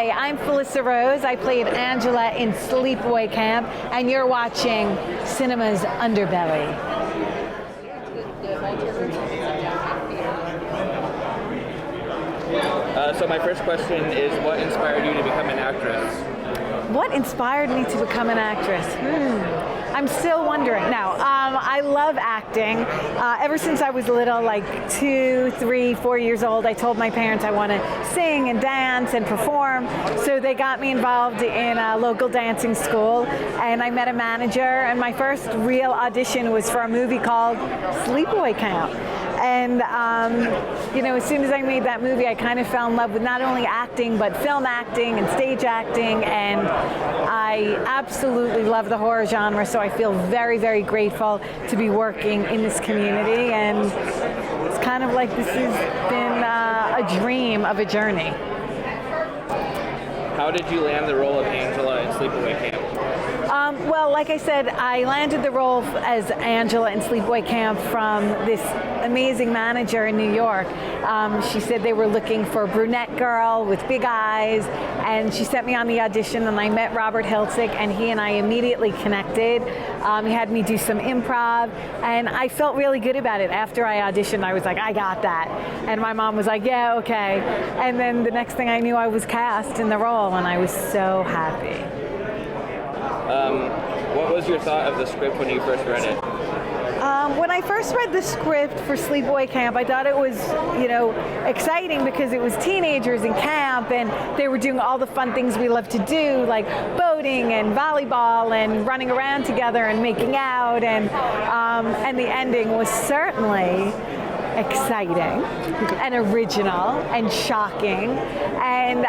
Hi, I'm Felissa Rose. I played Angela in Sleepaway Camp, and you're watching cinema's Underbelly. So my first question is, what inspired you to become an actress? What inspired me to become an actress? I'm still wondering. Now, I love acting. Ever since I was little, like 2, 3, 4 years old, I told my parents I want to sing and dance and perform. So they got me involved in a local dancing school, and I met a manager, and my first real audition was for a movie called Sleepaway Camp. And, as soon as I made that movie, I kind of fell in love with not only acting, but film acting and stage acting, and I absolutely love the horror genre, so I feel very, very grateful to be working in this community, and it's kind of like this has been a dream of a journey. How did you land the role of Angela in Sleepaway Camp? Well, like I said, I landed the role as Angela in Sleepaway Camp from this amazing manager in New York. She said they were looking for a brunette girl with big eyes, and she sent me on the audition, and I met Robert Hiltzik, and he and I immediately connected. He had me do some improv, and I felt really good about it. After I auditioned, I was like, I got that. And my mom was like, yeah, okay. And then the next thing I knew, I was cast in the role, and I was so happy. What was your thought of the script when you first read it? When I first read the script for Sleepaway Camp, I thought it was, exciting because it was teenagers in camp and they were doing all the fun things we love to do, like boating and volleyball and running around together and making out, and the ending was certainly exciting and original and shocking, and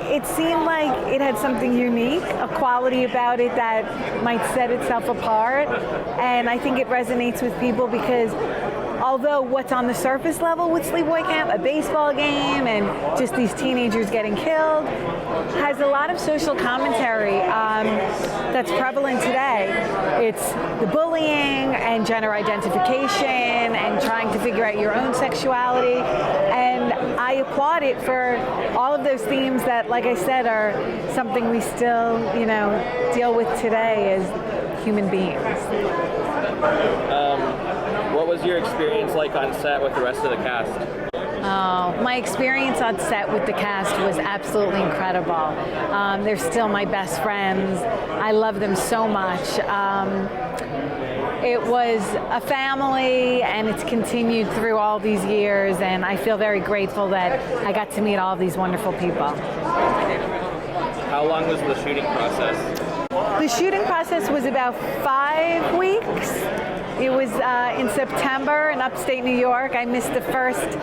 it seemed like it had something unique, a quality about it that might set itself apart, and I think it resonates with people because although what's on the surface level with Sleepaway Camp, a baseball game and just these teenagers getting killed, has a lot of social commentary that's prevalent today. It's the bullying and gender identification and trying to figure out your own sexuality, and I applaud it for all of those themes that, like I said, are something we still, deal with today as human beings. What was your experience like on set with the rest of the cast? My experience on set with the cast was absolutely incredible. They're still my best friends. I love them so much. It was a family, and it's continued through all these years, and I feel very grateful that I got to meet all these wonderful people. How long was the shooting process? The shooting process was about 5 weeks. It was in September in upstate New York. I missed the first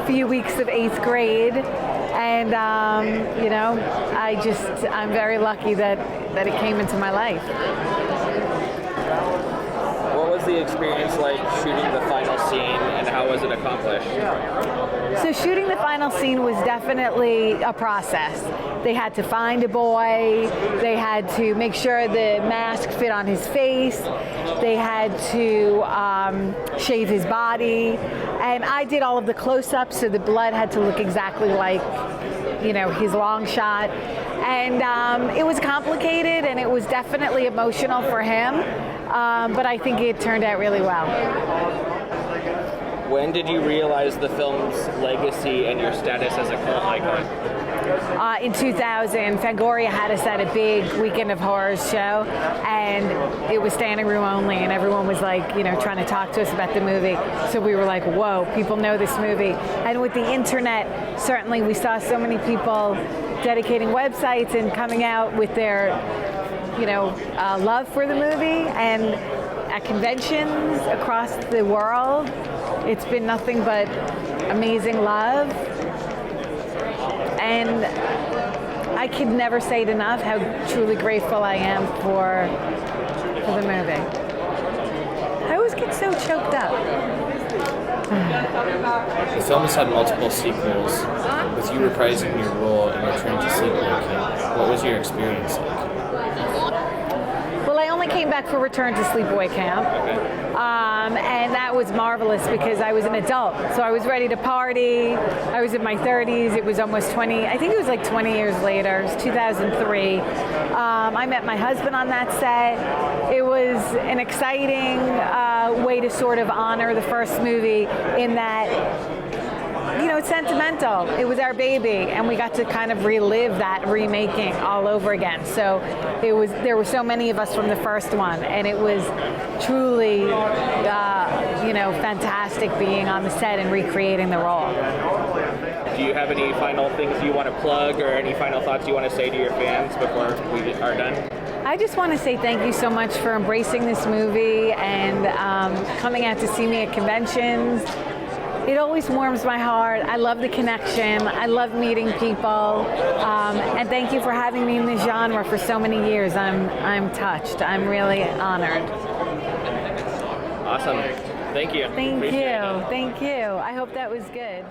few weeks of 8th grade, and I'm very lucky that it came into my life. What was the experience like shooting the final scene, and how was it accomplished? So shooting the final scene was definitely a process. They had to find a boy, they had to make sure the mask fit on his face, they had to shave his body, and I did all of the close-ups, so the blood had to look exactly like, his long shot. And it was complicated, and it was definitely emotional for him, but I think it turned out really well. When did you realize the film's legacy and your status as a cult icon? In 2000, Fangoria had us at a big Weekend of Horrors show, and it was standing room only, and everyone was like, trying to talk to us about the movie. So we were like, whoa, people know this movie. And with the internet, certainly we saw so many people dedicating websites and coming out with their, love for the movie, and at conventions across the world, it's been nothing but amazing love. And I could never say it enough how truly grateful I am for the movie. I always get so choked up. The film has had multiple sequels. With you reprising your role in Return to Sleepaway Camp, what was your experience like? Well, I only came came back for Return to Sleepaway Camp. And that was marvelous because I was an adult. So I was ready to party. I was in my 30s. It was almost 20, I think it was like 20 years later. It was 2003. I met my husband on that set. It was an exciting way to sort of honor the first movie in that, it's sentimental. It was our baby, and we got to kind of relive that remaking all over again. So there were so many of us from the first one, and it was truly, fantastic being on the set and recreating the role. Do you have any final things you want to plug or any final thoughts you want to say to your fans before we are done? I just want to say thank you so much for embracing this movie and coming out to see me at conventions. It always warms my heart. I love the connection. I love meeting people. And thank you for having me in this genre for so many years. I'm touched. I'm really honored. Awesome. Thank you. Thank you. Thank you. I hope that was good.